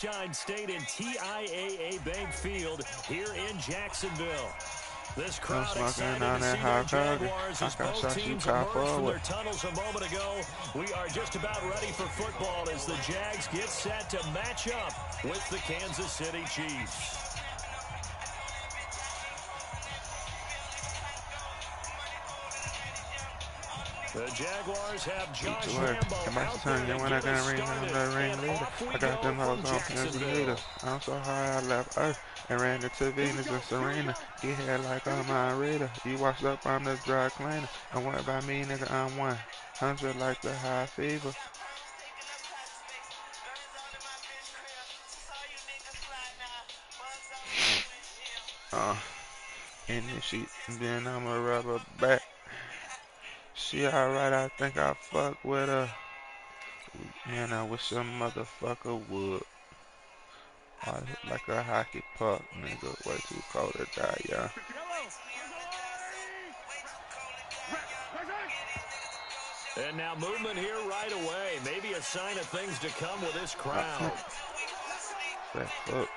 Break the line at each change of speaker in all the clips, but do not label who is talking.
Sunshine State and TIAA Bank Field here in Jacksonville. This crowd excited to see their Jaguars as both teams emerged from their tunnels a moment ago. We are just about ready for football as the Jags get set to match up with the Kansas City Chiefs. The Jaguars have Josh Lambo out there to get us started, and off we go from Jacksonville.
I'm so high I left Earth and ran into Venus and Serena. Get here like I'm a reader. You washed up on the dry cleaner. And what about me, nigga? I'm 100 like the high fever. In this sheet, then I'ma rub her back. She alright, I think I fuck with her. Man, I wish a motherfucker would. I look like a hockey puck, nigga. Way too cold to die, yeah.
And now movement here right away. Maybe a sign of things to come with this crowd.
Back up.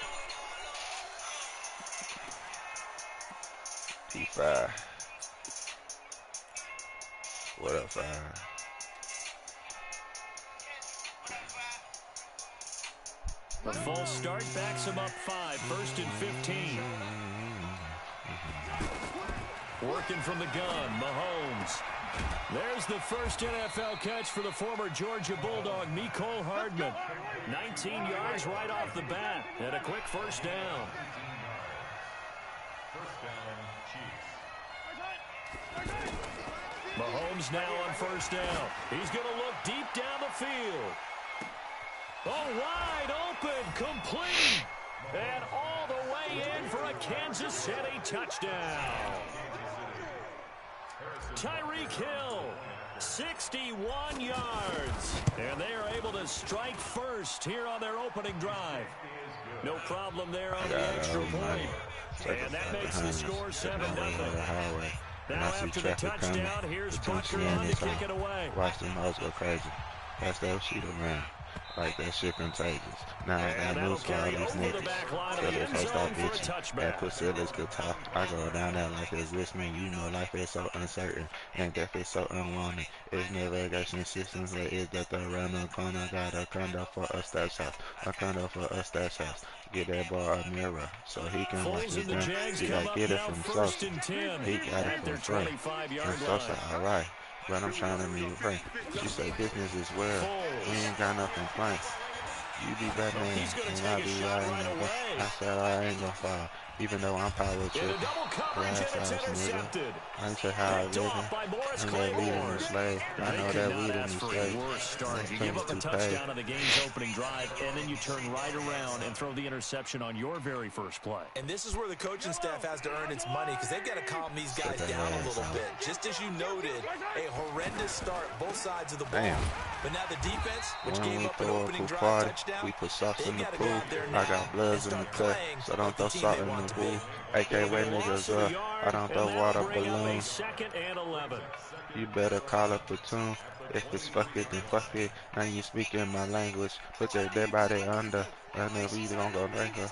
T5. What up, 5?
The false start backs him up 5, 1st and 15. Working from the gun, Mahomes. There's the first NFL catch for the former Georgia Bulldog, Mecole Hardman. 19 yards right off the bat, and a quick first down. Mahomes now on first down. He's going to look deep down the field. Oh, wide open, complete, and all the way in for a Kansas City touchdown. Tyreek Hill, 61 yards, and they are able to strike first here on their opening drive. No problem there on the extra point, and that makes the score 7-0. Now after the touchdown, here's Butker on to kick it away.
Watch them hoes go crazy. Pass that shit around. Like that shit contagious. Now I got news for all these niggas. So they post that bitch. That pussy is good talk. I go down there like it's listening. You know life is so uncertain. And death is so unwanted. It's navigation systems that is that the around the corner. Got a condo for us that's house. A condo for us that's house. Get that boy a mirror so he can watch his game. He got get it from Sosa. He got it from Frank. From Sosa, alright. But I'm trying to meet Frank. She say business is well. We ain't got no complaints. You be Batman and I be riding. I said I ain't gonna fall. Even though I'm power tripping. Glass house nigga. I ain't say how I live. I'm that weed in the slave. I know that weed in the slave.
You give up a touchdown on the game's opening drive, and then you turn right around and throw the interception on your very first play.
And this is where the coaching staff has to earn its money because they've got to calm these guys down a little bit. Just as you noted, a horrendous start both sides of the ball. But now the defense, which gave up an opening drive touchdown,
we put sauce in the pool. I got bloods in the cut, so don't throw salt in the pool. AK wet niggas up. I don't throw water balloons. You better call a platoon. If it's fuck it, then fuck it. Now you speaking my language. Put that dead body under. And then we don't go drink us.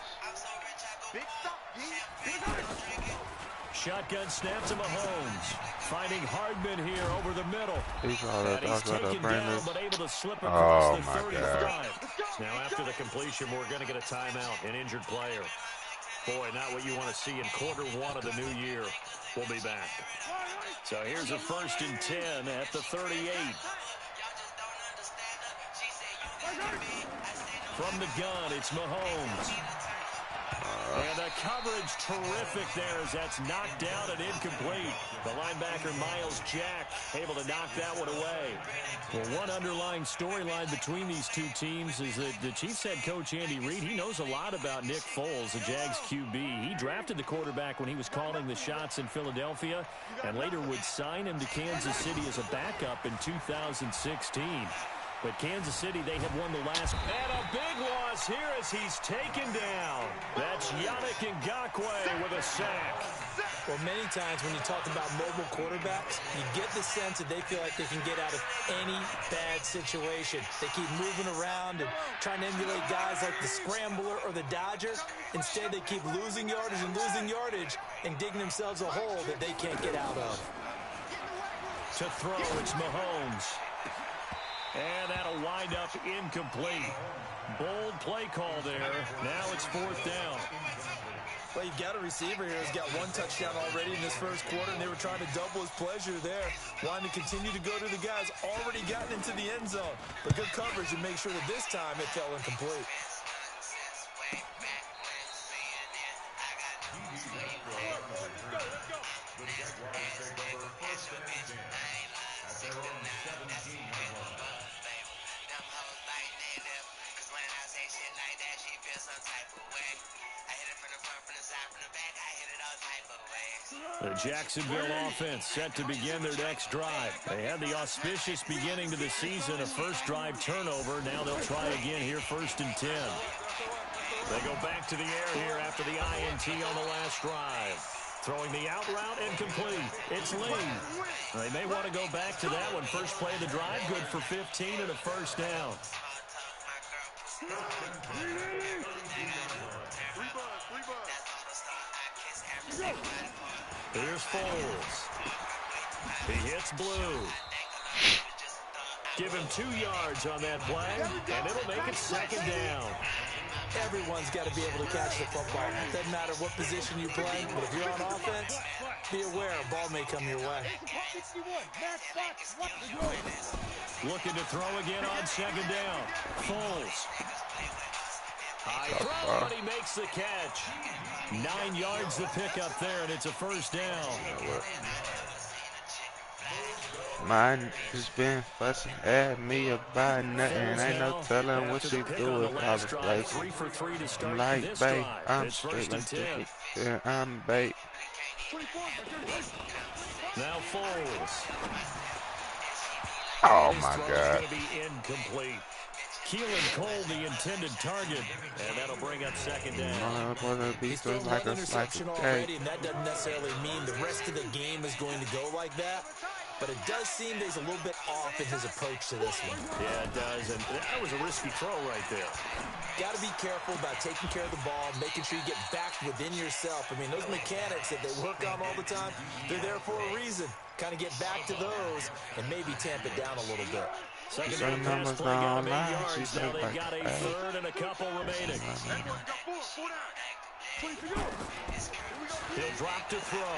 Shotgun snap to Mahomes. Finding Hardman here over the middle.
He's all the dogs with the brainless.
But able to slip across the 35. Now after the completion, we're going to get a timeout, an injured player. Boy, not what you want to see in quarter one of the new year. We'll be back. So here's a 1st and 10 at the 38. From the gun, it's Mahomes. And the coverage terrific there as that's knocked down and incomplete. The linebacker, Miles Jack, able to knock that one away. Well, one underlying storyline between these two teams is that the Chiefs head coach, Andy Reid, he knows a lot about Nick Foles, the Jags QB. He drafted the quarterback when he was calling the shots in Philadelphia and later would sign him to Kansas City as a backup in 2016. But Kansas City, they have won the last. And a big loss here as he's taken down. That's Yannick Ngakoue with a sack.
Well, many times when you talk about mobile quarterbacks, you get the sense that they feel like they can get out of any bad situation. They keep moving around and trying to emulate guys like the Scrambler or the Dodger. Instead, they keep losing yardage and digging themselves a hole that they can't get out of.
To throw, it's Mahomes. And that'll wind up incomplete. Bold play call there. Now it's 4th down.
Well, you've got a receiver here who's got 1 touchdown already in this first quarter, and they were trying to double his pleasure there, wanting to continue to go to the guys already gotten into the end zone. But good coverage and make sure that this time it fell incomplete.
The Jacksonville offense set to begin their next drive. They had the auspicious beginning to the season, a first drive turnover. Now they'll try again here, 1st and 10. They go back to the air here after the INT on the last drive. Throwing the out route, incomplete. It's Lee. They may want to go back to that one. First play of the drive, good for 15 and a first down. Here's Foles. He hits Blue. Give him 2 yards on that play, and it'll make it 2nd down.
Everyone's got to be able to catch the football. Doesn't matter what position you play, but if you're on offense, be aware a ball may come your way.
Looking to throw again on 2nd down. Foles. High throw, but he makes the catch. 9 yards to pick up there, and it's a first down.
Mine has been fussing at me about nothing. Ain't no telling what she do if I was placing. I'm like bait, I'm straight like chicken. Yeah, I'm bait.
Now Foles.
Oh my God.
Be incomplete. Keelan Cole, the intended target, and that'll bring up 2nd down.
He's thrown one interception already, and that doesn't necessarily mean the rest of the game is going to go like that. But it does seem that he's a little bit off in his approach to this one.
Yeah, it does, and that was a risky throw right there.
Got to be careful about taking care of the ball, making sure you get back within yourself. I mean, those mechanics that they work on all the time, they're there for a reason. Kind of get back to those and maybe tamp it down a little bit.
Second down pass play got him 8 yards. Now they've got a 3rd and a couple remaining. He'll drop to throw.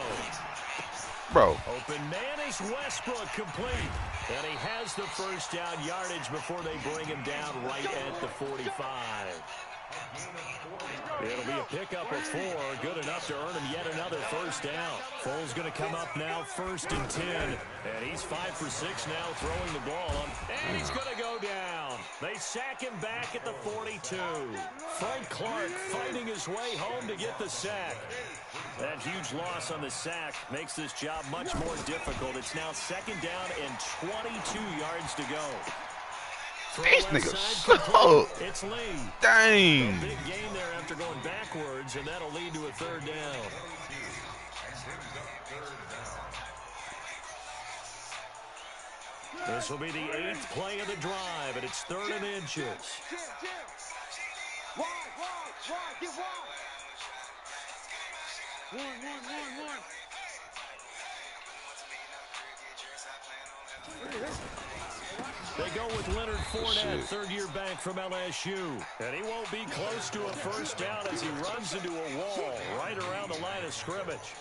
Bro.
Open man is Westbrook, complete. And he has the first down yardage before they bring him down right at the 45. It'll be a pickup of 4, good enough to earn him yet another first down. Foles going to come up now, 1st and 10, and he's 5 for 6 now throwing the ball, and he's going to go down. They sack him back at the 42. Frank Clark fighting his way home to get the sack. That huge loss on the sack makes this job much more difficult. It's now 2nd down and 22 yards to go.
These niggas suck.
It's Lee.
Dang.
A big gain there after going backwards, and that'll lead to a 3rd down. This will be the 8th play of the drive, and it's 3rd and inches. They go with Leonard Fournette, 3rd-year back from LSU. And he won't be close to a first down as he runs into a wall right around the line of scrimmage.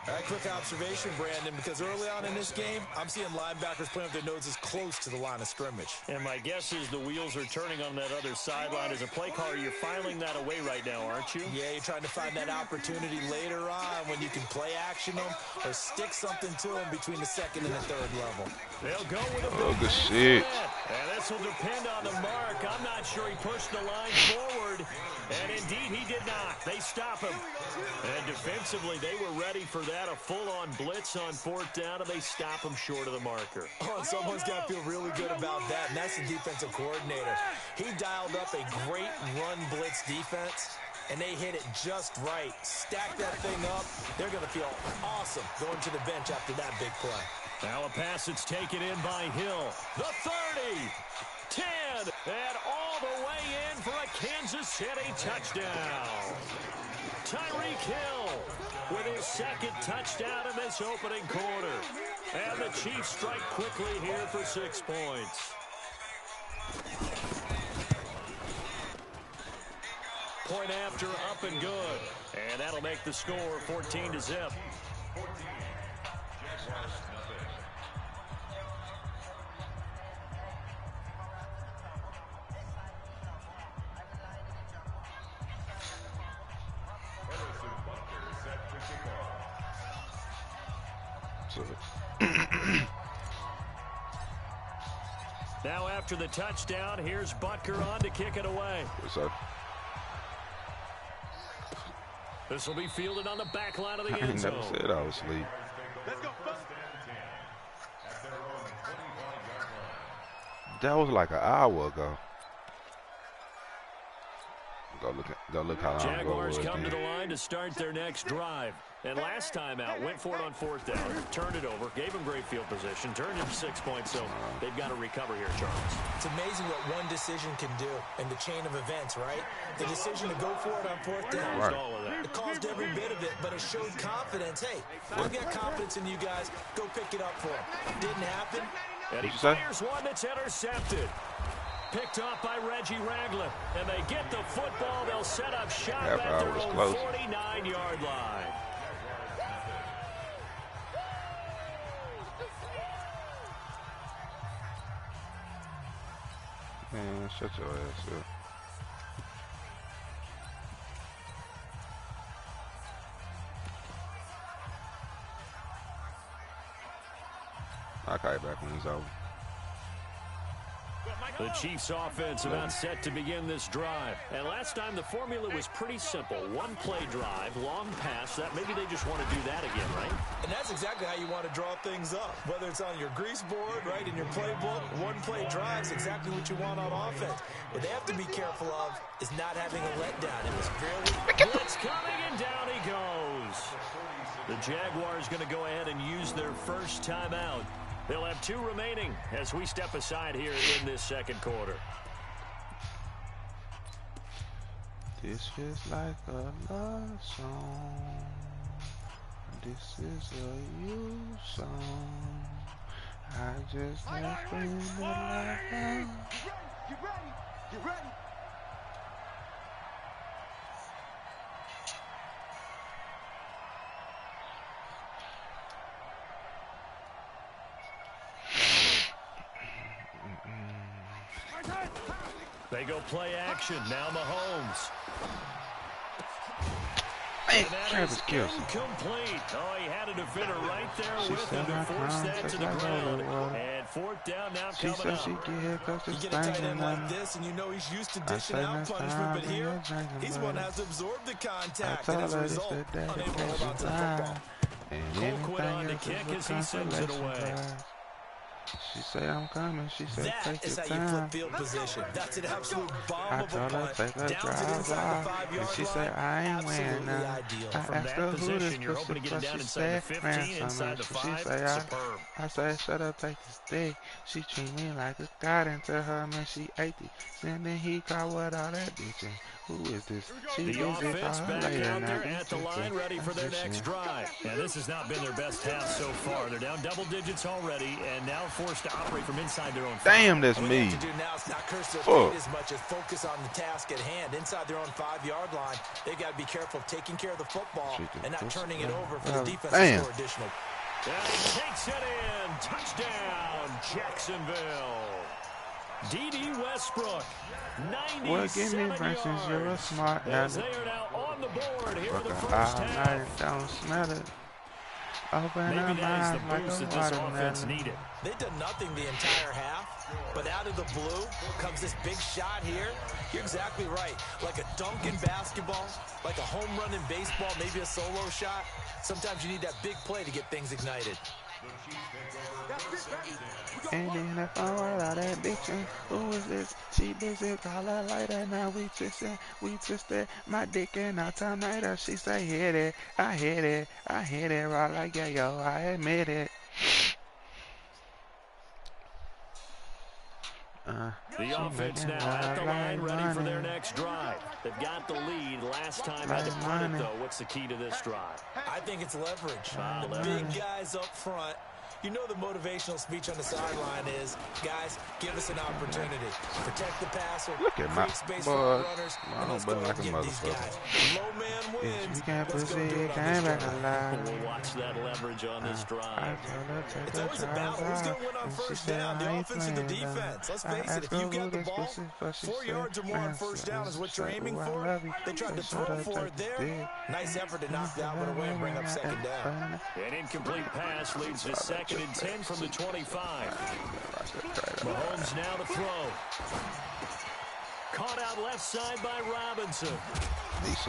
A quick observation, Brandon, because early on in this game, I'm seeing linebackers playing with their noses close to the line of scrimmage.
And my guess is the wheels are turning on that other sideline. As a play caller, you're filing that away right now, aren't you?
Yeah, you're trying to find that opportunity later on when you can play action them or stick something to them between the 2nd and the 3rd level.
They'll go with a
good shit.
And this will depend on the mark. I'm not sure he pushed the line forward. And indeed, he did not. They stop him. And defensively, they were ready for that. A full-on blitz on 4th down, and they stop him short of the marker.
Oh, someone's got to feel really good about that, and that's the defensive coordinator. He dialed up a great run blitz defense, and they hit it just right. Stack that thing up. They're going to feel awesome going to the bench after that big play.
Now a pass that's taken in by Hill. The 30, 10, and all the way in for a Kansas City touchdown. Tyreek Hill with his 2nd touchdown in this opening quarter. And the Chiefs strike quickly here for 6 points. Point after, up and good. And that'll make the score 14-0. Now after the touchdown, here's Butker on to kick it away.
What's up?
This will be fielded on the back line of the
I
end zone.
never said I was asleep. That was like an hour ago. Go look how long ago it
Jaguars
was
come to
then.
the line to start their next drive. And last time out, went for it on 4th down, turned it over, gave them great field position, turned him 6 points, so they've got to recover here, Charles.
It's amazing what one decision can do in the chain of events, right? The decision to go for it on 4th down.
Right.
All of that.
It caused every bit of it, but it showed confidence. Hey, I've got confidence in you guys. Go pick it up for him. Didn't happen.
And he
What'd you say?
fires one that's intercepted. Picked off by Reggie Ragland. And they get the football. They'll set up shop
Half
at their
hour was
own
close.
49-yard line.
Man, shut your ass up. I'll call you back when it's over.
The Chiefs offense about set to begin this drive. And last time the formula was pretty simple. One play drive, long pass. That maybe they just want to do that again, right?
And that's exactly how you want to draw things up. Whether it's on your grease board, right, in your playbook, one play drive is exactly what you want on offense. What they have to be careful of is not having a letdown. It was fairly...
Blitz coming, and down he goes. The Jaguars going to go ahead and use their first timeout. They'll have 2 remaining as we step aside here in this second quarter.
This feels like a love song. This is a you song. I just like bring the light down.
Get ready! Get ready!
They go play action. Now Mahomes.
Hey,
And
Travis
that
Kelce.
is incomplete. Oh, he had a defender right there with him to force that to the ground. And 4th down now
She
coming
said
up.
she get here cause
You
it's
get a tight
banging
end like
on.
this, and you know he's used to
I
dishing
say
out
next
punishment, but
time
here,
you're drinking,
he's
buddy.
one that has to absorb the
I
contact,
told
and as a
her this
result,
the
unable to hold
dedication
on to the
time.
football.
And
Colquitt on
anything
to kick
else is
as
a
he sends it
consolation
away.
prize. She say I'm coming. She said
That
take
is
your
how you flip
time.
field position. That's an absolute bomb
I
of a
told her
punt.
take a
Downs it
drive
inside the
by,
5-yard
and she
line.
said I ain't wearing
Absolutely
none.
ideal.
I
From
asked
that
her who
position,
this
you're hoping to get it
pussy,
down
she
inside the
said
15,
ransom.
inside the
She
5.
say
Superb.
I said shut up, take the stick. She treat me like a god and tell her man she ate it. Then he caught what all that bitch. Who is this? She
The
busy,
offense
call her
back
later.
out
Now
there
these
at the
bitches
line, ready for their next
position.
drive. And this has not been their best half so far. They're down double digits already and now forced to operate from inside their own 5.
Damn, that's
What they
me.
have to do now is not curse their
Fuck.
fate as much as focus on the task at hand. Inside their own 5-yard line, they've got to be careful of taking care of the football and not turning it over for the defense to score additional.
And he takes it in. Touchdown, Jacksonville. D.D. Westbrook, 97
Well, give me versus you're a smart
as
aleck.
they are now on the board here in the
Fuck
first
all
half.
night, don't smell it. Open
Maybe
up
that is
my
the
eyes like
boost
a
that this offense
watermelon.
needed.
They've done nothing the entire half, But out of the blue comes this big shot here. You're exactly right. Like a dunk in basketball, like a home run in baseball, maybe a solo shot. Sometimes you need that big play to get things ignited.
And then if I write out that bitch, who is this? She busy, call her later. Now we twisted my dick in our time later. She say, hit it, I hit it, right like yeah, yo, I admit it.
The offense now at the line, ready for their next drive. They've got the lead. Last time had to punt it, though. What's the key to this drive?
I think it's leverage. The big guys up front. You know the motivational speech on the sideline is, guys, give us an opportunity. Protect the passer, create space for runners, and let's go and get these guys. Low man wins. Let's go do it on this drive.
We'll watch that leverage on this drive.
It's always a battle. Who's going to win on first down, the offense or the defense? Let's face it, if you've got the ball, 4 yards or more on first down is what you're aiming for. They tried to throw for it there. Nice effort to knock that one away and bring up second down.
An incomplete pass leads to 2nd and 10 from the 25. Mahomes now to throw. Caught out left side by Robinson.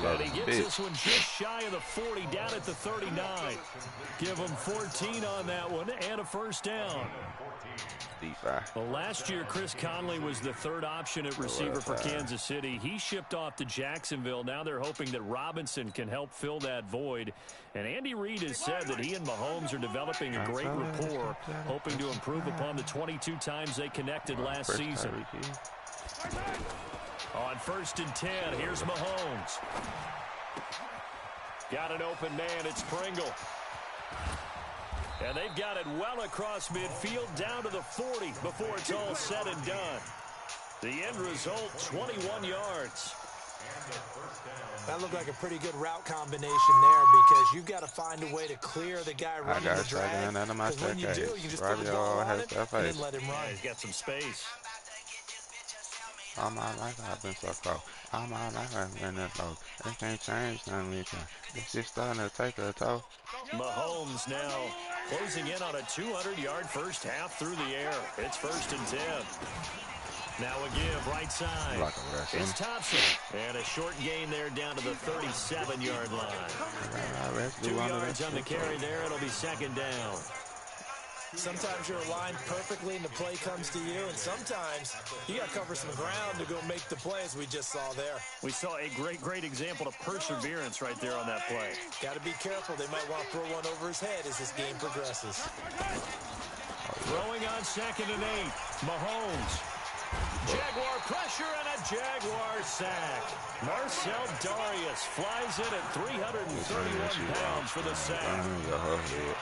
And he gets this one just shy of the 40, down at the 39. Give him 14 on that one and a first down. Well, last year, Chris Conley was the 3rd option at receiver for Kansas City. He shipped off to Jacksonville. Now they're hoping that Robinson can help fill that void. And Andy Reid has said that he and Mahomes are developing a great rapport, hoping to improve upon the 22 times they connected last season. On 1st and 10, here's Mahomes. Got an open man, it's Pringle. And they've got it well across midfield down to the 40 before it's all said and done. The end result, 21 yards.
That looked like a pretty good route combination there because you've got to find a way to clear the guy running the drag. Because when you do, you can just put the ball on it and then let him run.
He's got some space.
All my life I've been so cold. All my life I've been that low. They can't change nothing we can. This shit's starting to take a toll.
Mahomes now closing in on a 200-yard first half through the air. It's 1st and 10. Now a give right side. It's Thompson. And a short gain there down to the 37-yard line. 2 yards on the carry there. It'll be 2nd down.
Sometimes you're aligned perfectly and the play comes to you, and sometimes you got to cover some ground to go make the play, as we just saw there.
We saw a great example of perseverance right there on that play.
Got to be careful. They might want to throw one over his head as this game progresses.
Throwing on 2nd and 8. Mahomes. Jaguar pressure and a Jaguar sack. Marcel Darius flies in at 331 pounds for the sack.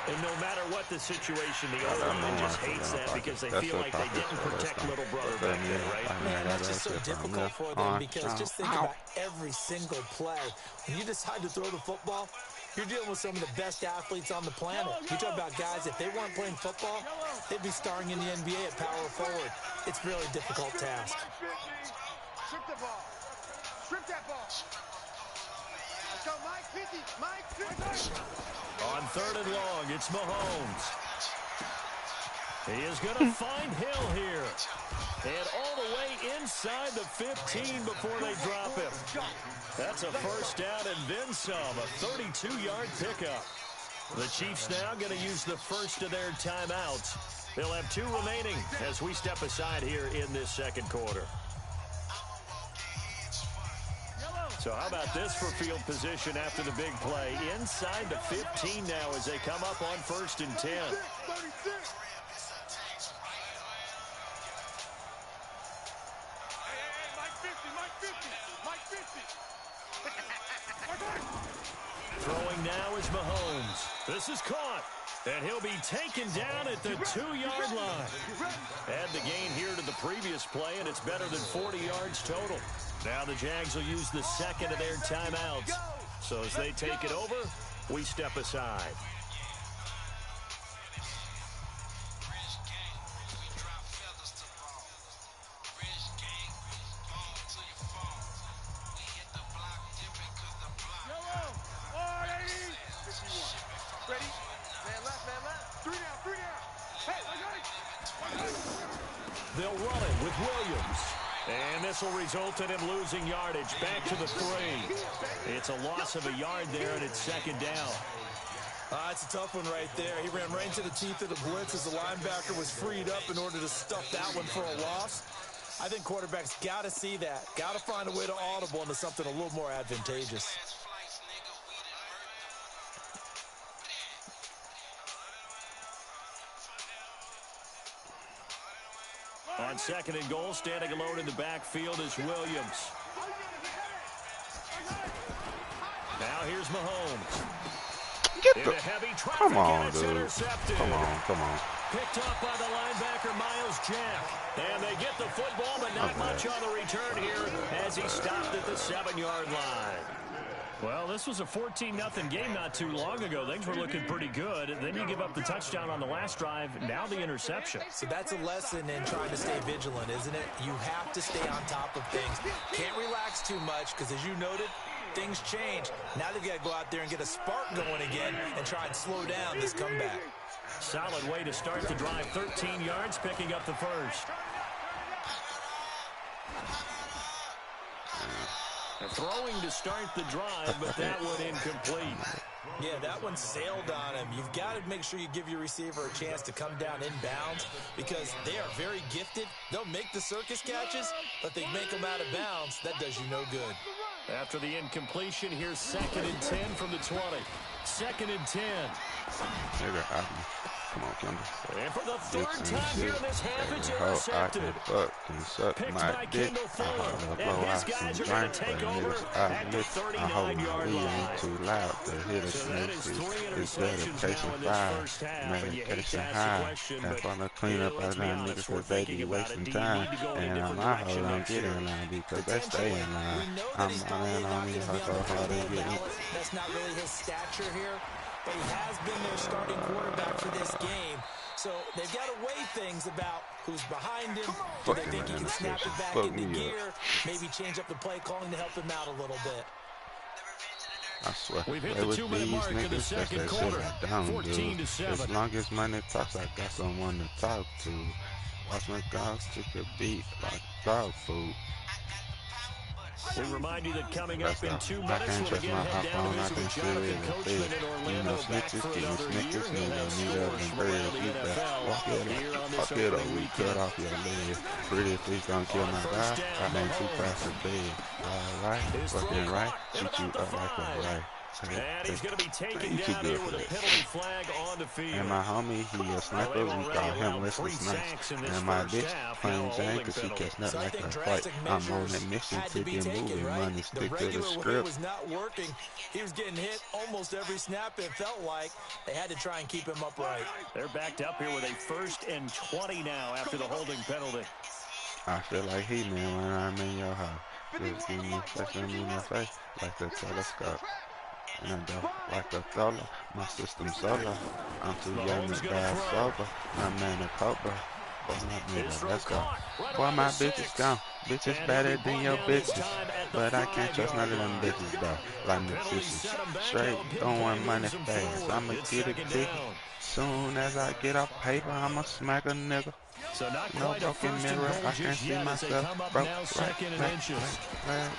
And no matter what the situation, the O-line just hates that because they feel like they didn't protect little brother back there, right?
Man, that's just so difficult for them because just think about every single play. When you decide to throw the football, you're dealing with some of the best athletes on the planet. You talk about guys, if they weren't playing football, they'd be starring in the NBA at power forward. It's a really difficult task.
Strip the ball. Strip that ball. Let's go, Mike 50. Mike 50.
On 3rd and long, it's Mahomes. He is going to find Hill here. And all the way inside the 15 before they drop him. That's a first down and then some, a 32-yard pickup. The Chiefs now going to use the first of their timeouts. They'll have 2 remaining as we step aside here in this 2nd quarter. So how about this for field position after the big play? Inside the 15 now as they come up on 1st and 10. Throwing now is Mahomes. This is caught. And he'll be taken down at the 2-yard line. Add the gain here to the previous play, and it's better than 40 yards total. Now the Jags will use the 2nd of their timeouts. So as they take it over, we step aside. They'll run it with Williams. And this will result in him losing yardage. Back to the 3. It's a loss of a yard there, and it's second down.
It's a tough one right there. He ran right into the teeth of the blitz as the linebacker was freed up in order to stuff that one for a loss. I think quarterbacks got to see that. Got to find a way to audible into something a little more advantageous.
On 2nd and goal, standing alone in the backfield is Williams. Now here's Mahomes.
Get the... Come on, dude. Come on.
Picked up by the linebacker, Miles Jack. And they get the football, but not much on the return here as he stopped at the 7-yard line. Well, this was a 14-0 game not too long ago. Things were looking pretty good. Then you give up the touchdown on the last drive. Now the interception.
So that's a lesson in trying to stay vigilant, isn't it? You have to stay on top of things. Can't relax too much because, as you noted, things change. Now they've got to go out there and get a spark going again and try and slow down this comeback.
Solid way to start the drive. 13 yards, picking up the first. Throwing to start the drive, but that one incomplete.
Yeah, that one sailed on him. You've got to make sure you give your receiver a chance to come down inbounds because they are very gifted. They'll make the circus catches, but they make them out of bounds. That does you no good.
After the incompletion, here's 2nd and 10 from the 20. 2nd and 10.
Come on, Kendall.
And for the 3rd time here in this half, it's intercepted. Picked by Kendall Fuller. And his guys are going to take over at the 39-yard line.
Too loud to hit us.
So that is 3 interceptions now in this first half. And you hate to ask the question, but let's be honest, we're thinking about it. Do you need to go in a different direction next year?
Because they stay in line. I'm running on me.
That's not really his stature here. But he has been their starting quarterback for this game. So they've got to weigh things about who's behind him. Do they think he can snap it back into gear? Maybe change up the play calling to help him out a little bit.
I swear.
We've hit the 2-minute mark in the second quarter. 14-7.
As long as money talks, I got someone to talk to. Watch my dogs take a beat like dog food.
We remind you that coming up in 2 minutes, we'll again head down to visit with Jonathan Coachman in Orlando back for another year. He'll have scores from around the NFL here on this opening weekend.
Cut off your leg. Pretty please don't kill my guy. I ain't too fast to bed. Alright, fucking right. Shoot you up like a right.
And he's going to be taken down here with a penalty flag on the field.
And my homie, he a sniper, we call him Wesley Snipes. And my bitch playing Jane because she gets nothing like a fight. I'm on a mission to get moving, money stick to the script.
Was not working. He was getting hit almost every snap, it felt like. They had to try and keep him upright.
They're backed up here with a 1st and 20 now after the holding penalty.
I feel like he man when I'm in your house. Just give me in my face like the telescope. And like a dollar, my system solar. I'm too young to die sober. I'm in a cobra. Boy, my nigga, let's go. Boy, my bitches gone. Bitches better than your bitches. But I can't trust none of them bitches though. Like the fishes. Straight throwing money fast. I'ma get a ticket. Soon as I get off paper, I'ma smack a nigga.
So not
no broken mirror, I can't see myself broke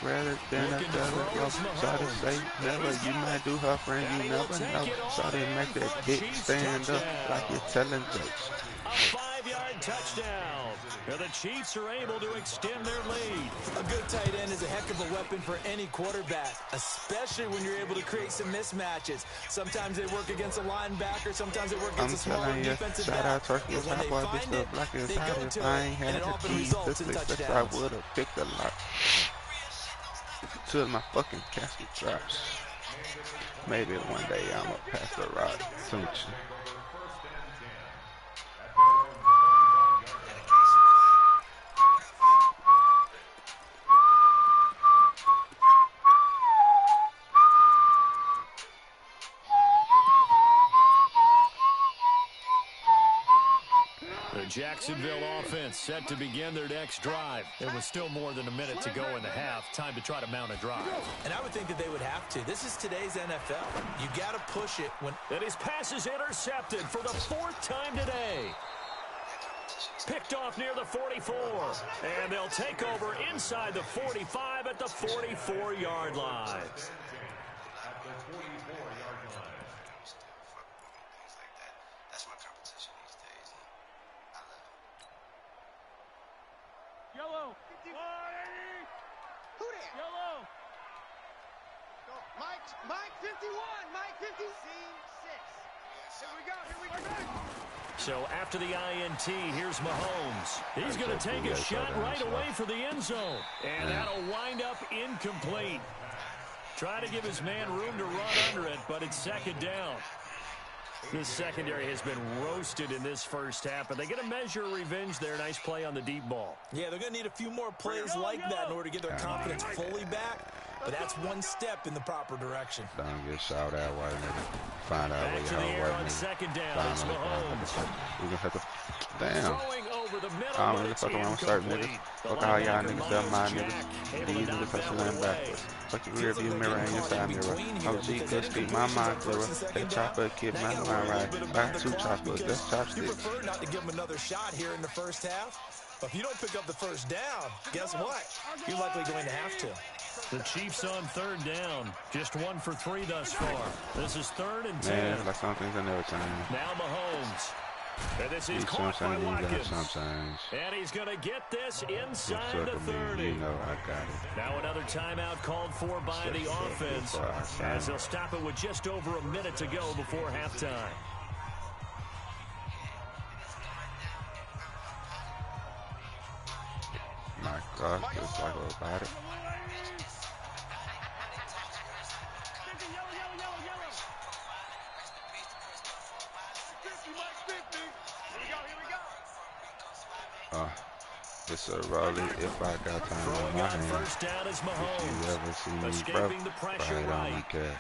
rather than a fellow. Try to say never, you might do her friend, you never know. So they make that dick stand up like you're telling jokes.
A 5-yard touchdown. Now the Chiefs are able to extend their lead.
A good tight end is a heck of a weapon for any quarterback, especially when you're able to create some mismatches. Sometimes they work against a linebacker, sometimes they work against a smaller defensive back.
Shout out Turkey,
when they find it, they go to it, and it often results in touchdowns.
I would have picked a lot. Till my fucking casket drops. Maybe one day I'ma pass the rock, don't you?
Jacksonville offense set to begin their next drive. It was still more than a minute to go in the half. Time to try to mount a drive.
And I would think that they would have to. This is today's NFL. You got to push it when...
And his pass is intercepted for the 4th time today. Picked off near the 44. And they'll take over inside the 45 at the 44-yard line.
Yellow. Who there? Yellow. Mike 51. Mike 56. Here we go.
So after the INT, here's Mahomes. He's going to take a shot right away for the end zone. And that'll wind up incomplete. Try to give his man room to run under it, but it's second down. This secondary has been roasted in this first half, but they get a measure of revenge there. Nice play on the deep ball.
Yeah, they're going to need a few more plays like that in order to get their confidence fully back. But that's one step in the proper direction.
Don't get shot at white nigga. Find out where
Back to the
you
air
are
on second down. It's Mahomes.
We're going to have to... Damn.
Throwing over the middle,
I don't
but
really
it's
fuck around with certain niggas.
incomplete.
Fuck all y'all
linebacker
niggas, them my
Miles
niggas.
Jack, able to
These
knock
niggas
that
touching
one
them
away.
backwards. Fuck the rear view mirror and your side mirror. OG good speak my mind clearer. That chopper keep my mind right. Back two choppers, that's
You
chopsticks.
prefer not to give them another shot here in the first half. But if you don't pick up the first down, guess what? You're likely going to have to.
The Chiefs on third down. Just 1 for 3 thus far. This is 3rd and 10.
Man, like some things I never change.
Now Mahomes. And this is
These
caught by
sometimes you got
Watkins.
sometimes.
And he's going to get this inside
Suck
the
at me,
30.
you know I got it.
Now another timeout called for by the offense, as they'll stop it with just over a minute to go before halftime.
My God, just like about it. It's a rollie if I got time on my hands.
First down is
If you
Mahomes.
ever see me, bro,
Escaping the pressure
right on me,
right.
cat.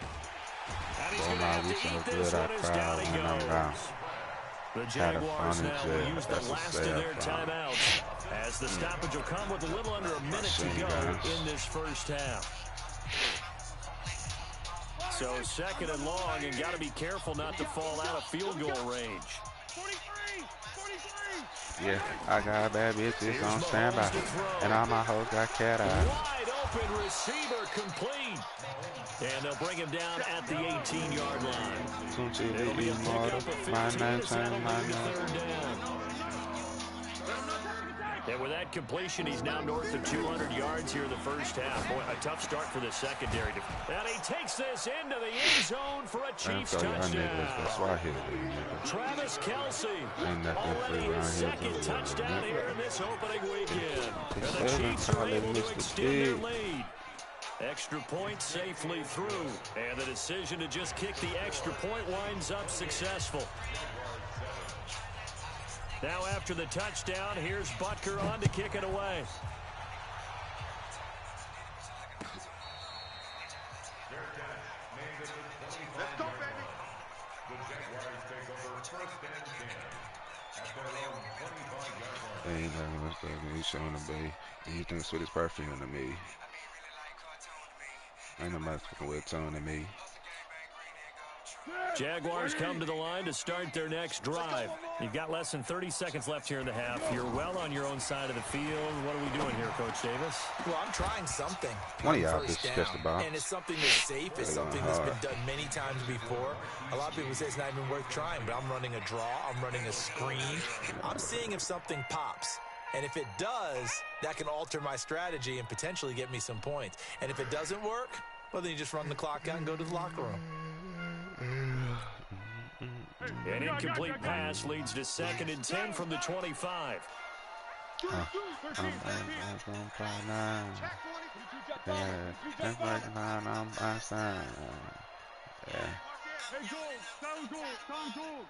And he's
Oh
going to
my,
have
we
to
so
eat
good
this
I
one as
cry
down he
when I'm
goes.
down.
The
Had a
Jaguars
fun
now will
jail.
use the
That's a
last of
sad
their
fun.
timeouts, as the stoppage will come with a little under a minute to go in this first half. So 2nd and long, and got to be careful not to fall out of field goal range.
43.
Yeah, I got bad bitches on standby, and all my hoes got cat eyes.
Wide open receiver complete. And they'll bring him down at the 18-yard line.
Soon to
It'll be
be
a
immortal.
pickup of
My
15
name
as that'll
change my
bring the
name.
3rd down. And with that completion, he's now north of 200 yards here in the first half. Boy, a tough start for the secondary. And he takes this into the end zone for a Chiefs touchdown.
That's why I hit it.
Travis Kelce,
Ain't nothing
already
free
his
around here.
2nd touchdown here in this opening weekend. And the
Seven,
Chiefs are able to
Mr.
extend their
Big.
lead. Extra point safely through. And the decision to just kick the extra point winds up successful. Now after the touchdown, here's Butker on to kick it away.
Let's go, baby.
Ain't nothing much that he's showing to be. He thinks with his perfume to me. Ain't nobody fucking with tone to me.
Jaguars come to the line to start their next drive. You've got less than 30 seconds left here in the half. You're well on your own side of the field. What are we doing here, Coach Davis?
Well, I'm trying something.
One of y'all
First
just catch the ball.
And it's something that's safe. It's something that's been done many times before. A lot of people say it's not even worth trying, but I'm running a draw. I'm running a screen. I'm seeing if something pops. And if it does, that can alter my strategy and potentially get me some points. And if it doesn't work, well, then you just run the clock out and go to the locker room.
An incomplete pass leads to 2nd and 10 from the 25.
I'm gonna cry now. Yeah, that's like I'm outside. Yeah.
Hey, Gold. Sound Gold.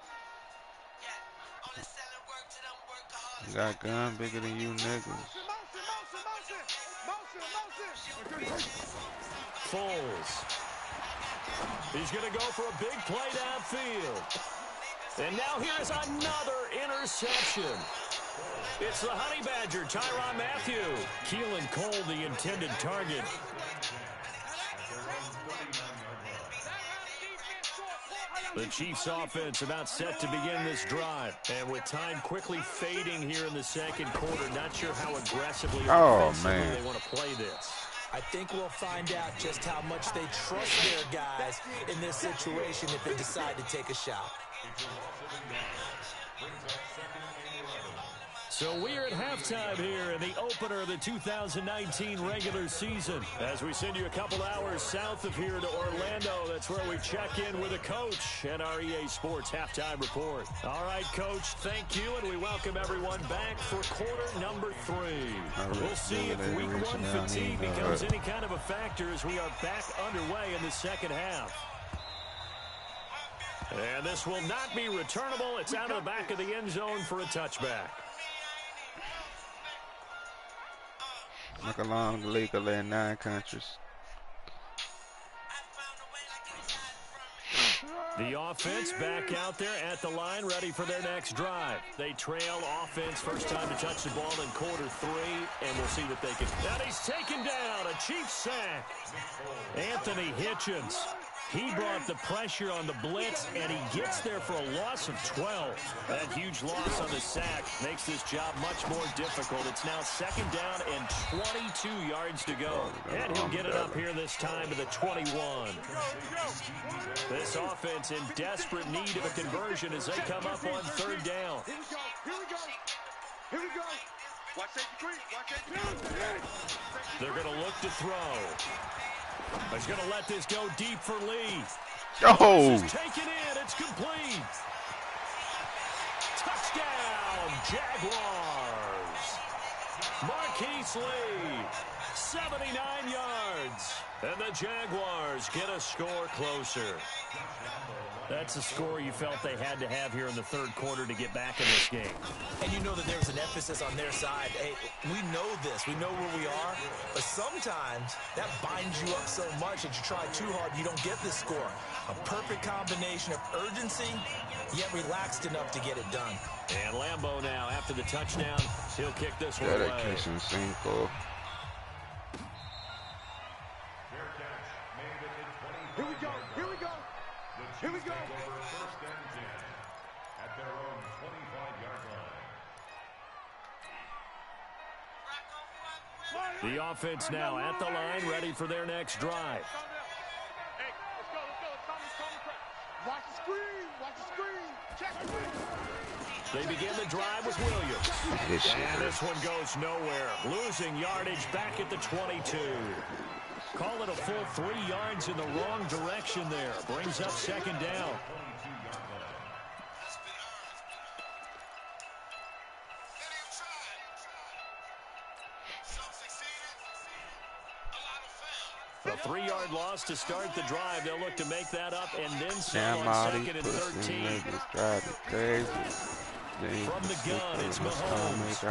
Got gun bigger than you niggas.
Motion.
Foles. He's going to go for a big play downfield. And now here's another interception. It's the Honey Badger, Tyrann Mathieu. Keelan Cole, the intended target. The Chiefs offense about set to begin this drive. And with time quickly fading here in the second quarter, not sure how aggressively or offensively they want to play this.
I think we'll find out just how much they trust their guys in this situation if they decide to take a shot.
So we're at halftime here in the opener of the 2019 regular season. As we send you a couple hours south of here to Orlando, that's where we check in with a coach and our EA Sports halftime report. All right, Coach, thank you, and we welcome everyone back for quarter number 3. We'll see if week 1 fatigue becomes any kind of a factor as we are back underway in the second half. And this will not be returnable. It's out of the back of the end zone for a touchback.
Like along the league of 9 countries.
The offense back out there at the line, ready for their next drive. They trail offense, first time to touch the ball in quarter 3, and we'll see what they can. And he's taken down, a Chiefs sack. Anthony Hitchens. He brought the pressure on the blitz, and he gets there for a loss of 12. That huge loss on the sack makes this job much more difficult. It's now second down and 22 yards to go. And he'll get it up here this time to the 21. This offense in desperate need of a conversion as they come up on third down.
Here we go. Here we go. Here we go. Watch that screen. Watch that screen.
They're going to look to throw. He's going to let this go deep for Lee.
Oh!
This is taken in. It's complete. Touchdown, Jaguars. Marquise Lee, 79 yards. And the Jaguars get a score closer. That's a score you felt they had to have here in the third quarter to get back in this game.
And you know that there's an emphasis on their side. Hey, we know this. We know where we are. But sometimes that binds you up so much that you try too hard, you don't get this score. A perfect combination of urgency, yet relaxed enough to get it done.
And Lambeau now, after the touchdown, he'll kick this one away.
Dedication, simple.
Here we go. Here we go. Here we go.
First and 10 at their own 25-yard line.
The offense now at the line, ready for their next drive.
Hey, let's go. Watch the screen. Watch the screen. Check the screen.
They begin the drive with Williams. And this one goes nowhere. Losing yardage back at the 22. Call it a full 3 yards in the wrong direction there. Brings up second down. A 3-yard loss to start the drive. They'll look to make that up and then some on second and 13. From the gun, it's Mahomes.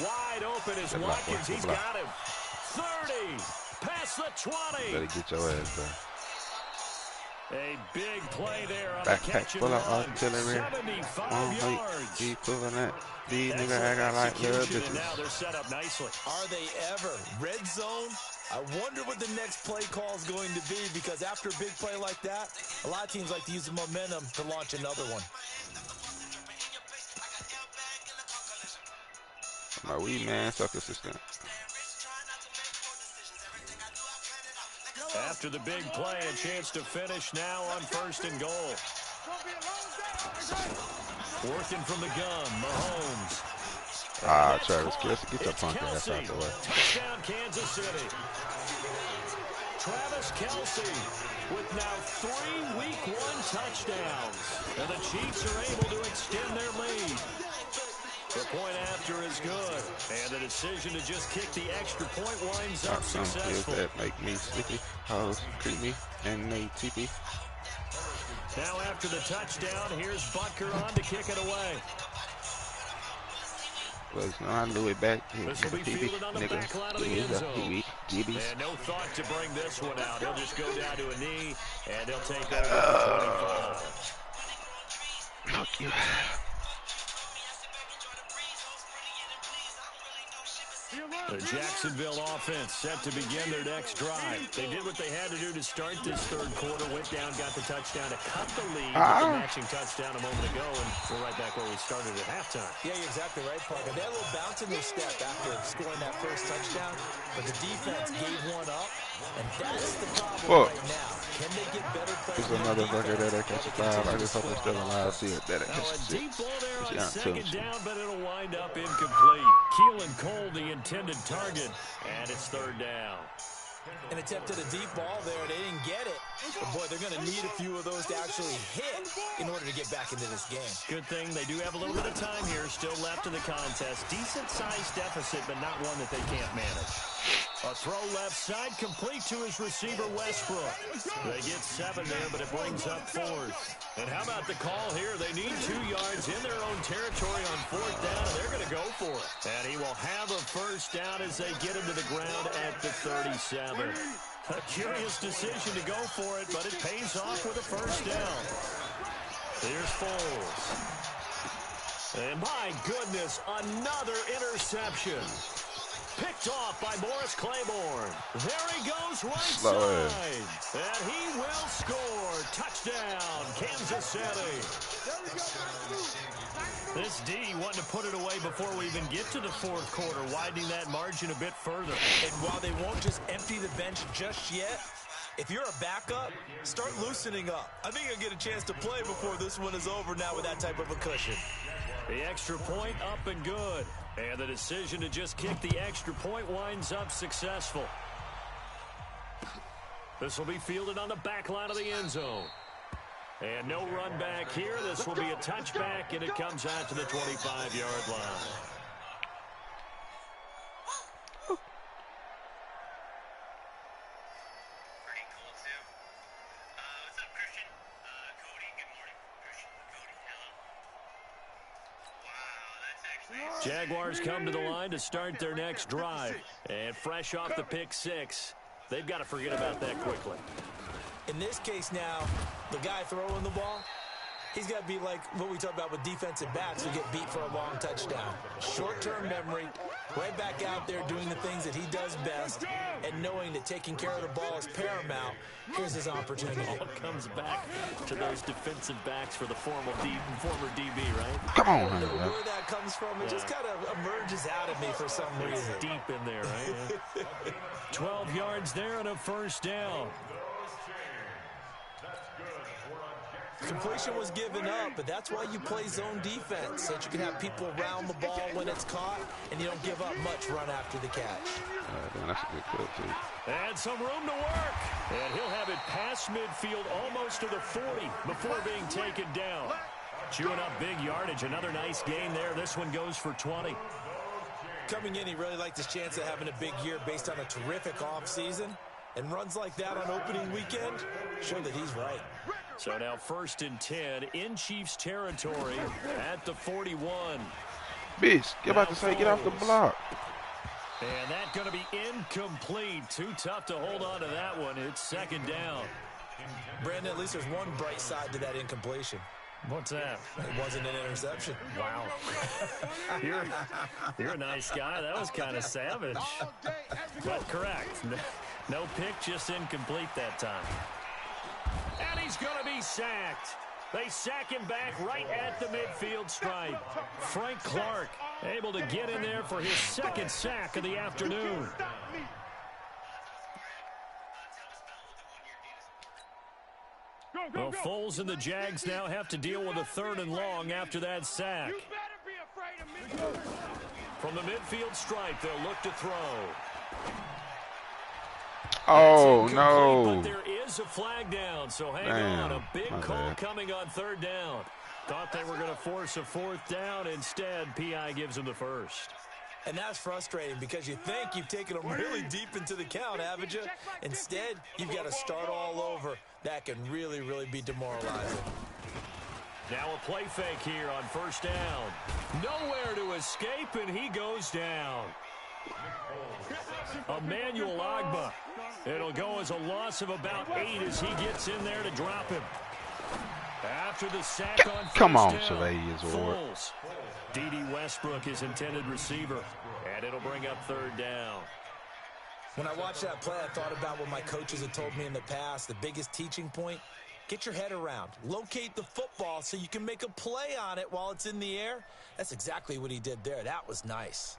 Wide open is Watkins. He's got him. 30. Past the 20.
Better get your ass back.
A big play there on
Backpack
the catch and
full of
run.
artillery.
75 yards.
He pulling that. These niggas act out like little
Execution, and now
bitches.
they're set up nicely.
Are they ever? Red zone? I wonder what the next play call is going to be, because after a big play like that, a lot of teams like to use the momentum to launch another one.
My weed man, suck assistant.
After the big play, a chance to finish now on first and goal. Working from the gun, Mahomes.
Ah, Travis Kelce, get your punk ass out the way.
Touchdown, Kansas City. Travis Kelce with now 3 Week 1 touchdowns. And the Chiefs are able to extend their lead. The point after is good. And the decision to just kick the extra point winds up
Some kids
successful.
that make me sleepy, hoes creepy, and they teepee.
Now after the touchdown, here's Butker on to kick it away.
Well, you know, I blew it back.
This will be fielded on the back line of the end zone. And no thought to bring this one out. He'll just go down to a knee, and he'll take over for 25.
Fuck you.
Be alert.
The Jacksonville offense set to begin their next drive. They did what they had to do to start this third quarter. Went down, got the touchdown to cut the lead. With the matching touchdown a moment ago, and we're right back where we started at halftime.
Yeah, you're exactly right, Parker. They had a little bounce in their step after scoring that first touchdown, but the defense gave one up, and that's the problem right now. Can they get better players?
There's another record that they catch a foul. I just hope they're still alive. See it. That
a deep ball there on second down, but it'll wind up incomplete. Keelan Cole, the intended target, and it's third down.
An attempt at a deep ball there. They didn't get it. But, boy, they're going to need a few of those to actually hit in order to get back into this game.
Good thing they do have a little bit of time here still left in the contest. Decent-sized deficit, but not one that they can't manage. A throw left side, complete to his receiver, Westbrook. They get 7 there, but it brings up 4th. And how about the call here? They need 2 yards in their own territory on 4th down, and they're going to go for it. And he will have a first down as they get him to the ground at the 37. A curious decision to go for it, but it pays off with a first down. Here's Foles. And my goodness, another interception. Picked off by Morris Claiborne. There he goes right side. And he will score. Touchdown, Kansas City. This D wanted to put it away before we even get to the fourth quarter, widening that margin a bit further.
And while they won't just empty the bench just yet, if you're a backup, start loosening up. I think you'll get a chance to play before this one is over now with that type of a cushion.
The extra point up and good. And the decision to just kick the extra point winds up successful. This will be fielded on the back line of the end zone. And no run back here. This will be a touchback, and it comes out to the 25-yard line. Jaguars come to the line to start their next drive. And fresh off the pick 6, they've got to forget about that quickly.
In this case now, the guy throwing the ball, he's got to be like what we talk about with defensive backs who get beat for a long touchdown. Short-term memory, right back out there doing the things that he does best, and knowing that taking care of the ball is paramount. Here's his opportunity.
All comes back to those defensive backs for the former DB, right?
Come on,
I don't know where that comes from. It just kind of emerges out of me for some reason.
It's deep in there, right? 12 yards there and a first down.
Completion was given up, but that's why you play zone defense, so that you can have people around the ball when it's caught, and you don't give up much run after the catch.
That's a good clip, too.
And some room to work. And he'll have it past midfield almost to the 40 before being taken down. Chewing up big yardage. Another nice gain there. This one goes for 20.
Coming in, he really liked his chance of having a big year based on a terrific offseason. And runs like that on opening weekend show that he's right.
So now 1st and 10 in Chiefs territory at the 41.
Bitch, you're about to say get off the block.
And that's going to be incomplete. Too tough to hold on to that one. It's 2nd down.
Brandon, at least there's one bright side to that incompletion.
What's that?
It wasn't an interception.
Wow. You're a nice guy. That was kind of savage. But correct. No pick, just incomplete that time. And he's going to be sacked. They sack him back right at the midfield stripe. Frank Clark able to get in there for his 2nd sack of the afternoon. Well, Foles and the Jags now have to deal with a 3rd and long after that sack. From the midfield stripe, they'll look to throw.
Oh, no.
But there is a flag down, so hang on. A big call coming on 3rd down. Thought they were going to force a 4th down. Instead, P.I. gives them the 1st.
And that's frustrating because you think you've taken them really deep into the count, haven't you? Instead, you've got to start all over. That can really, really be demoralizing.
Now a play fake here on 1st down. Nowhere to escape, and he goes down. Emmanuel Ogbah. It'll go as a loss of about 8 as he gets in there to drop him. After the sack on 1st
Come on,
down,
Surveyor's Ward.
D.D. Westbrook is intended receiver. And And it'll bring up third down.
When I watched that play, I thought about what my coaches had told me in the past. The biggest teaching point, get your head around. Locate the football so you can make a play on it while it's in the air. That's exactly what he did there. That was nice.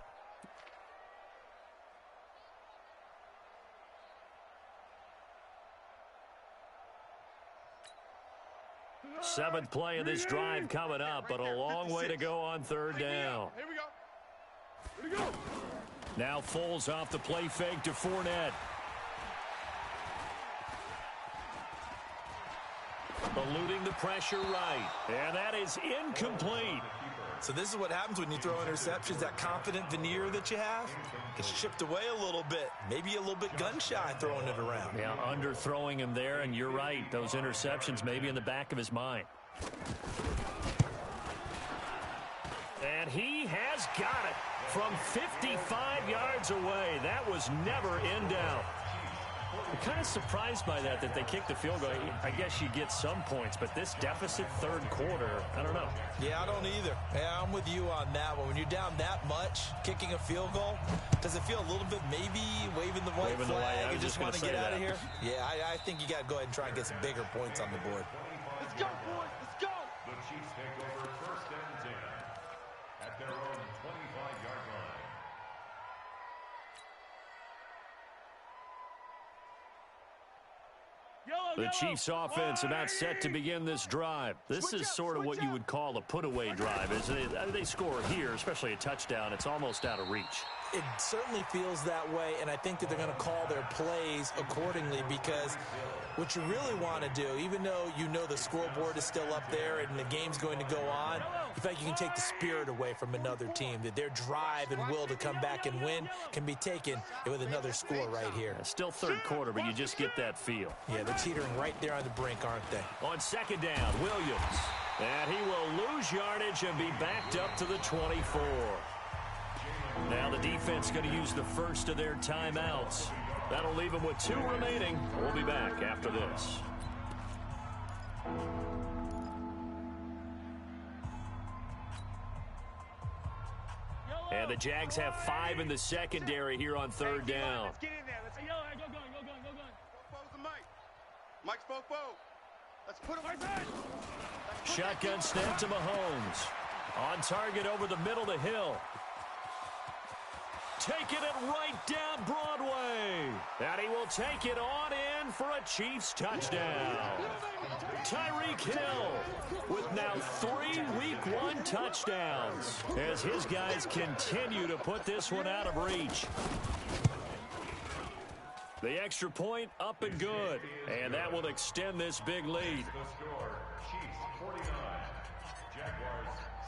Seventh play of this drive coming up, but a long way to go on third down.
Here we go. Here we go.
Now Foles off the play fake to Fournette. Eluding the pressure right. And that is incomplete.
So this is what happens when you throw interceptions. That confident veneer that you have gets chipped away a little bit. Maybe a little bit gun-shy throwing it around.
Yeah, underthrowing him there, and you're right. Those interceptions maybe in the back of his mind. And he has got it from 55 yards away. That was never in doubt. I'm kind of surprised by that they kicked the field goal. I guess you get some points, but this deficit third quarter, I don't know.
Yeah, I don't either. Yeah, I'm with you on that one. When you're down that much, kicking a field goal, does it feel a little bit maybe waving the white flag and just want to get out of here? Yeah, I think you got to go ahead and try and get some bigger points on the board.
Let's go, boys. Let's go.
The Chiefs take over first and 10 at their own 25-yard line.
The Chiefs offense about set to begin this drive. This is sort of what you would call a put-away drive, isn't it? They score here, especially a touchdown. It's almost out of reach.
It certainly feels that way, and I think that they're going to call their plays accordingly because what you really want to do, even though you know the scoreboard is still up there and the game's going to go on, you feel like you can take the spirit away from another team, that their drive and will to come back and win can be taken with another score right here.
Still third quarter, but you just get that feel.
Yeah, they're teetering right there on the brink, aren't they?
On second down, Williams. And he will lose yardage and be backed up to the 24. Now the defense going to use the first of their timeouts. That'll leave them with 2 remaining. We'll be back after this. And the Jags have 5 in the secondary here on third down.
Let's get in there. Let's go. Go. Fo's the Mike. Mike's Fo. Let's put him right.
Shotgun snap to Mahomes. On target over the middle to Hill. Taking it right down Broadway. And he will take it on in for a Chiefs touchdown. Tyreek Hill with now 3 Week 1 touchdowns as his guys continue to put this one out of reach. The extra point up and good. And that will extend this big lead.
The score, Chiefs 49, Jaguars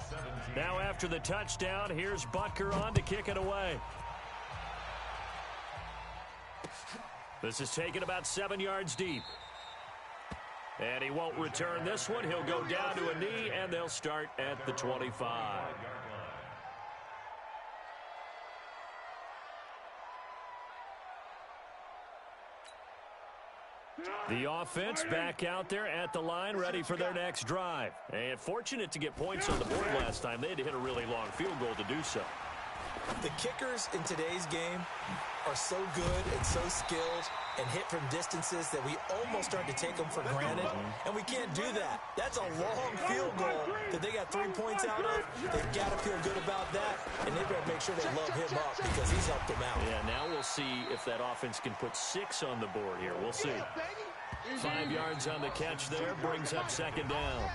17.
Now after the touchdown, here's Butker on to kick it away. This is taken about 7 yards deep. And he won't return this one. He'll go down to a knee, and they'll start at the 25. The offense back out there at the line, ready for their next drive. And fortunate to get points on the board last time. They had to hit a really long field goal to do so.
The kickers in today's game are so good and so skilled and hit from distances that we almost start to take them for granted, and we can't do that. That's a long field goal that they got 3 points out of. They've got to feel good about that, and they've got to make sure they love him up because he's helped them out.
Yeah, now we'll see if that offense can put 6 on the board here. We'll see. 5 yards on the catch there, brings up second down.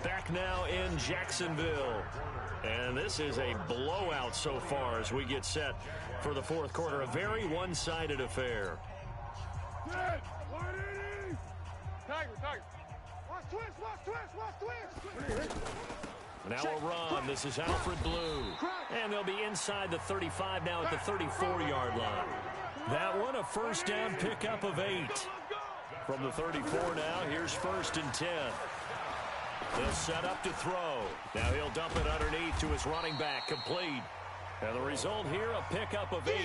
Back now in Jacksonville. And this is a blowout so far as we get set for the fourth quarter. A very one-sided affair.
Tiger. Watch twist.
Now a run. This is Alfred Blue. And they'll be inside the 35 now at the 34-yard line. That one a first down pickup of 8. From the 34 now, here's first and 10. They'll set up to throw. Now he'll dump it underneath to his running back, complete. And the result here, a pickup of 8.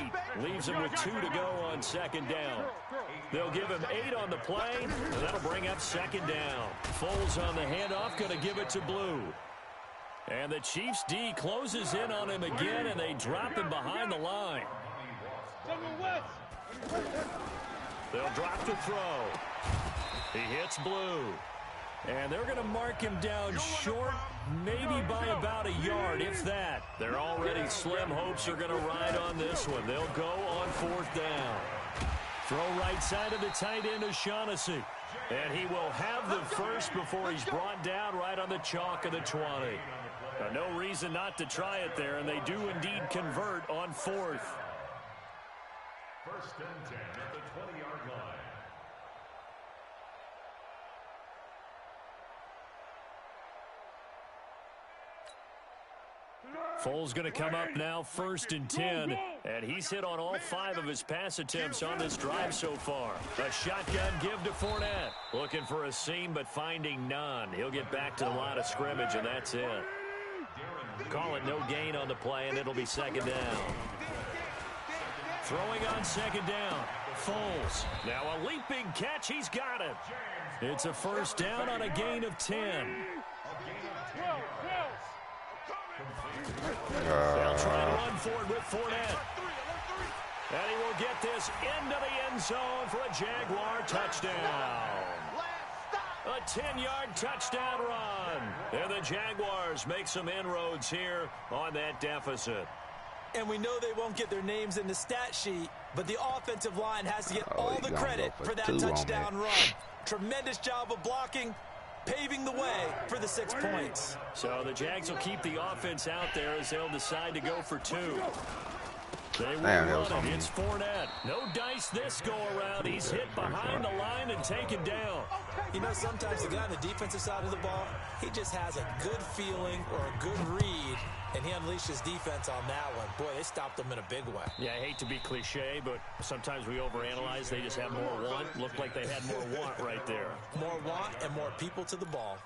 Leaves him with 2 to go on second down. They'll give him 8 on the play, and that'll bring up second down. Foles on the handoff, going to give it to Blue. And the Chiefs D closes in on him again, and they drop him behind the line. They'll drop the throw. He hits Blue. And they're going to mark him down short, maybe by about a yard, if that. They're already slim hopes are going to ride on this one. They'll go on 4th down. Throw right side of the tight end, O'Shaughnessy. And he will have the first before he's brought down right on the chalk of the 20. No reason not to try it there, and they do indeed convert on 4th.
1st and 10 at the 20-yard line.
Foles going to come up now, 1st and 10, and he's hit on all 5 of his pass attempts on this drive so far. A shotgun give to Fournette. Looking for a seam, but finding none. He'll get back to the line of scrimmage, and that's it. Call it no gain on the play, and it'll be 2nd down. Throwing on 2nd down, Foles. Now a leaping catch, he's got it. It's a 1st down on a gain of 10. They'll try to run forward with Fournette. And he will get this into the end zone for a Jaguar touchdown. A 10-yard touchdown run. And the Jaguars make some inroads here on that deficit.
And we know they won't get their names in the stat sheet, but the offensive line has to get all the credit for that touchdown run. Tremendous job of blocking, paving the way for the 6 points.
So the Jags will keep the offense out there as they'll decide to go for 2. They will run it. It's Fournette. No dice this go-around. He's hit behind the line and taken down.
You know, sometimes the guy on the defensive side of the ball, he just has a good feeling or a good read, and he unleashed his defense on that one. Boy, they stopped him in a big way.
Yeah, I hate to be cliche, but sometimes we overanalyze. They just have more want. Looked like they had more want right there.
More want and more people to the ball.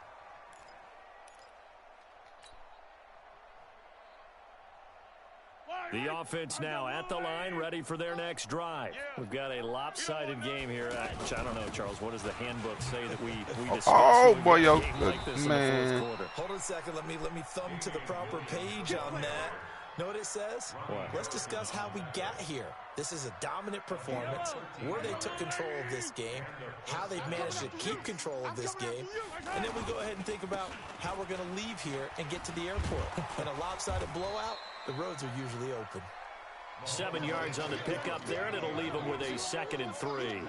The offense now at the line, ready for their next drive. We've got a lopsided game here. I don't know, Charles. What does the handbook say that we discuss?
Oh boy, yo,
like
man.
Hold on a second. Let me thumb to the proper page on that. Know what it says?
What?
Let's discuss how we got here. This is a dominant performance, where they took control of this game, how they've managed to keep control of this game, and then we go ahead and think about how we're going to leave here and get to the airport. In a lopsided blowout, the roads are usually open.
7 yards on the pickup there, and it'll leave them with a 2nd and 3.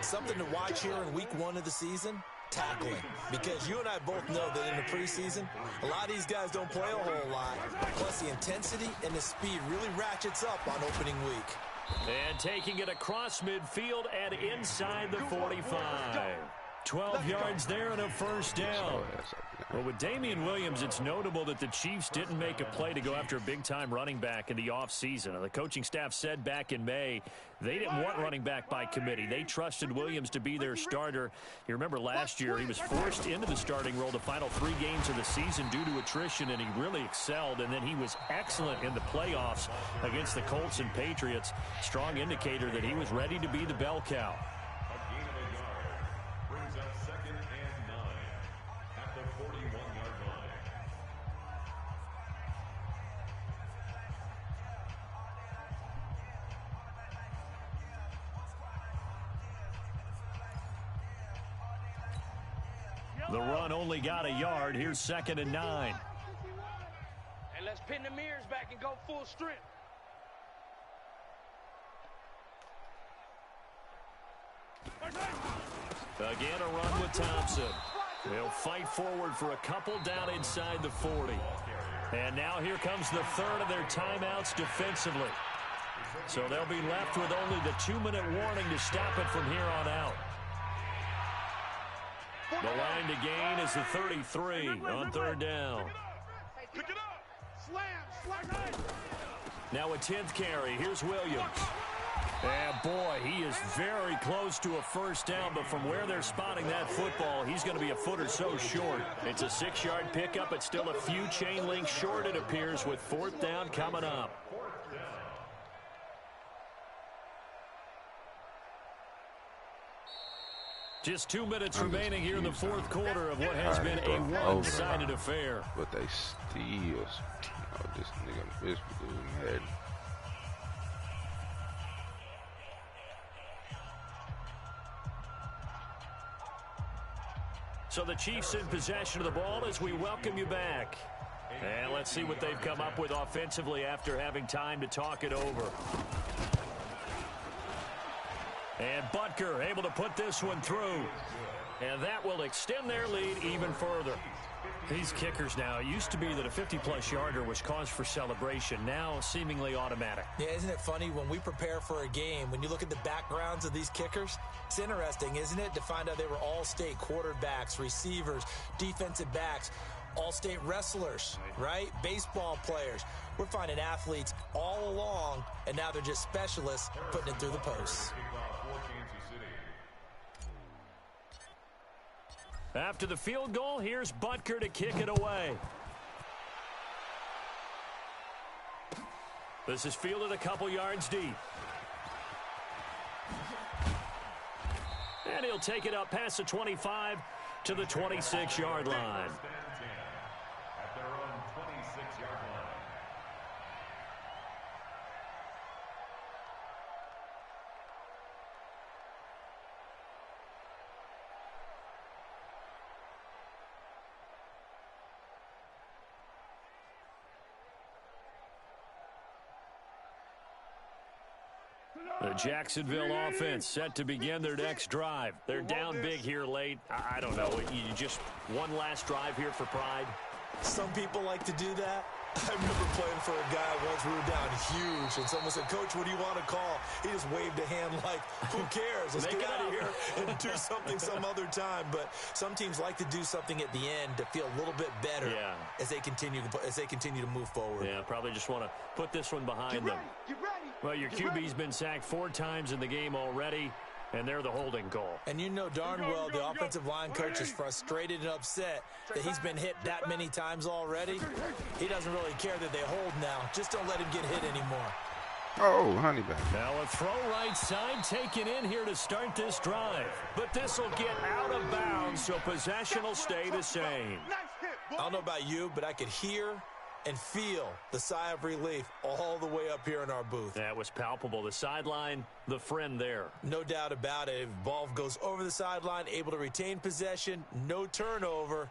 Something to watch here in week 1 of the season, tackling. Because you and I both know that in the preseason, a lot of these guys don't play a whole lot. Plus, the intensity and the speed really ratchets up on opening week.
And taking it across midfield and inside the 45. 12 yards there and a 1st down. Well, with Damian Williams, it's notable that the Chiefs didn't make a play to go after a big-time running back in the offseason. The coaching staff said back in May they didn't want running back by committee. They trusted Williams to be their starter. You remember last year he was forced into the starting role the final 3 games of the season due to attrition, and he really excelled. And then he was excellent in the playoffs against the Colts and Patriots. Strong indicator that he was ready to be the bell cow. The run only got a yard. Here's 2nd and 9.
And let's pin the mirrors back and go full strength.
Again, a run with Thompson. They'll fight forward for a couple down inside the 40. And now here comes the 3rd of their timeouts defensively. So they'll be left with only the 2-minute warning to stop it from here on out. The line to gain is the 33 on 3rd down.
Pick it up. Slam.
Now a 10th carry. Here's Williams. And boy, he is very close to a 1st down, but from where they're spotting that football, he's going to be a foot or so short. It's a 6-yard pickup. It's still a few chain links short, it appears, with 4th down coming up. Just 2 minutes remaining here in the fourth quarter of what has been a one-sided affair.
But they still, this dude mad.
So the Chiefs in possession of the ball as we welcome you back. And let's see what they've come up with offensively after having time to talk it over. And Butker able to put this one through. And that will extend their lead even further. These kickers now, it used to be that a 50-plus yarder was cause for celebration. Now seemingly automatic.
Yeah, isn't it funny when we prepare for a game, when you look at the backgrounds of these kickers, it's interesting, isn't it, to find out they were all-state quarterbacks, receivers, defensive backs, all-state wrestlers, right? Baseball players. We're finding athletes all along, and now they're just specialists putting it through the posts.
After the field goal, here's Butker to kick it away. This is fielded a couple yards deep. And he'll take it up past the 25 to the 26-yard line.
At their own 26-yard line.
The Jacksonville offense set to begin their next drive. They're down big here late. I don't know. You just one last drive here for pride.
Some people like to do that. I remember playing for a guy once. We were down huge, and someone said, "Coach, what do you want to call?" He just waved a hand like, "Who cares? Let's get out of here and do something some other time." But some teams like to do something at the end to feel a little bit better as they continue to move forward.
Yeah, probably just want to put this one behind them.
Get ready.
Well, your QB's been sacked 4 times in the game already, and they're the holding call.
And you know darn well the offensive line coach is frustrated and upset that he's been hit that many times already. He doesn't really care that they hold now. Just don't let him get hit anymore.
Oh, honey back.
Now a throw right side taken in here to start this drive. But this will get out of bounds, so possession will stay the same.
I don't know about you, but I could hear and feel the sigh of relief all the way up here in our booth.
That was palpable. The sideline, the friend there.
No doubt about it. If ball goes over the sideline, able to retain possession, no turnover.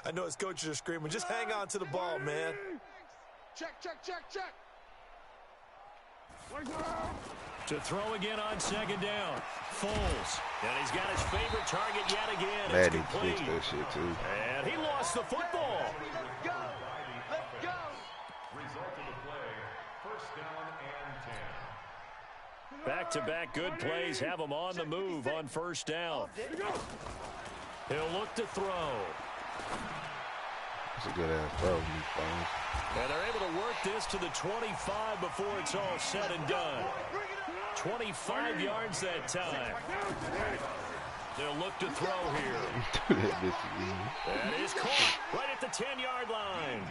I know his coaches are screaming, just hang on to the ball, man.
Check, check, check, check.
To throw again on second down. Foles. And he's got his favorite target yet again.
Maddie
It's complete.
fixed that shit too.
And he lost the football.
Let's go. Let's go.
Result of the play, first down and 10.
Back-to-back good plays have him on the move on first down. He'll look to throw.
That's a good ass throw, you phone.
And they're able to work this to the 25 before it's all said and done. 25 yards that time. They'll look to throw here. That is caught right at the 10-yard line.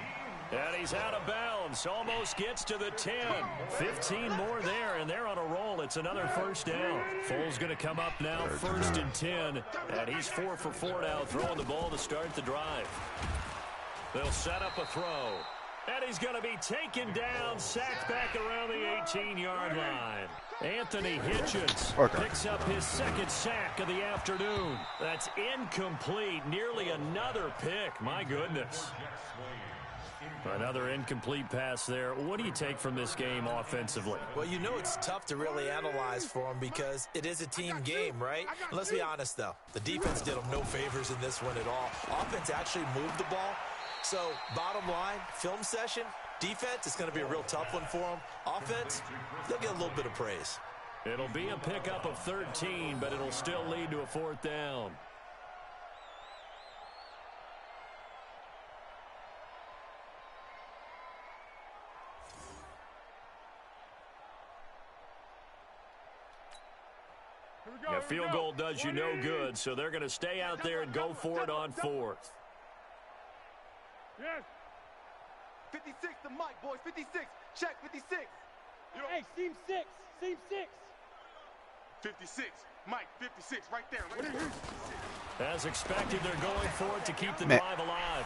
And he's out of bounds. Almost gets to the 10. 15 more there, and they're on a roll. It's another first down. Foles going to come up now, 1st and 10. And he's 4 for 4 now, throwing the ball to start the drive. They'll set up a throw. And he's going to be taken down, sacked back around the 18-yard line. Anthony Hitchens picks up his 2nd sack of the afternoon. That's incomplete. Nearly another pick. My goodness. Another incomplete pass there. What do you take from this game offensively?
Well, you know it's tough to really analyze for them because it is a team game, right? And let's be honest, though. The defense did them no favors in this one at all. Offense actually moved the ball. So, bottom line, film session, defense, it's going to be a real tough one for them. Offense, they'll get a little bit of praise.
It'll be a pickup of 13, but it'll still lead to a 4th down. A field goal does you no good, so they're going to stay out there and go for it on 4th.
Yes. 56 to Mike, boys. 56. Check 56. Hey, seam 6. Seam 6. 56. Mike, 56, right there, right there.
As expected, they're going for it to keep the drive alive.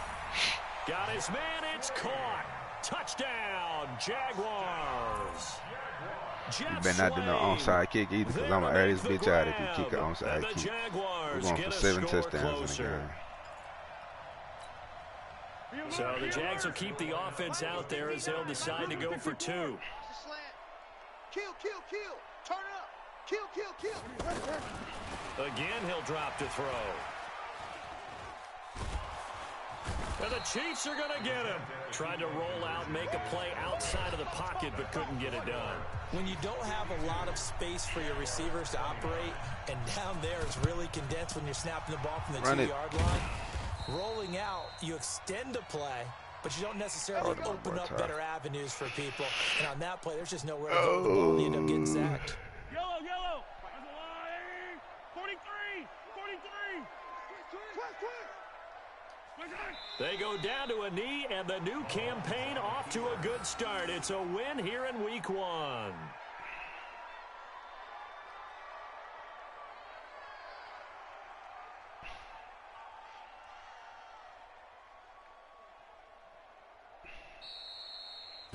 Got his man, it's caught. Touchdown, Jaguars.
You better not do no onside kick either, because I'm going to air this bitch out if you kick an onside kick. We're going for 7 touchdowns in the game.
So the Jags will keep the offense out there as they'll decide to go for 2.
Kill, kill, kill. Turn it up. Kill, kill, kill.
Again, he'll drop to throw. And the Chiefs are going to get him. Tried to roll out, make a play outside of the pocket, but couldn't get it done.
When you don't have a lot of space for your receivers to operate, and down there it's really condensed when you're snapping the ball from the 2-yard line, rolling out, you extend a play, but you don't necessarily open up better avenues for people. And on that play, there's just nowhere to go with the ball, and you end up getting sacked.
Yellow, yellow. 43, 43.
They go down to a knee, and the new campaign off to a good start. It's a win here in Week 1.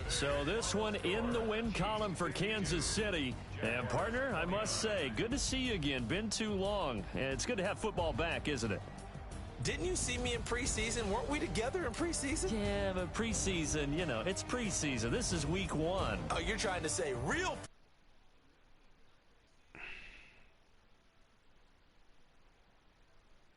So this one in the win column for Kansas City. And, partner, I must say, good to see you again. Been too long. And it's good to have football back, isn't it?
Didn't you see me in preseason? Weren't we together in preseason?
Yeah, but preseason, you know, it's preseason. This is Week 1.
Oh, you're trying to say real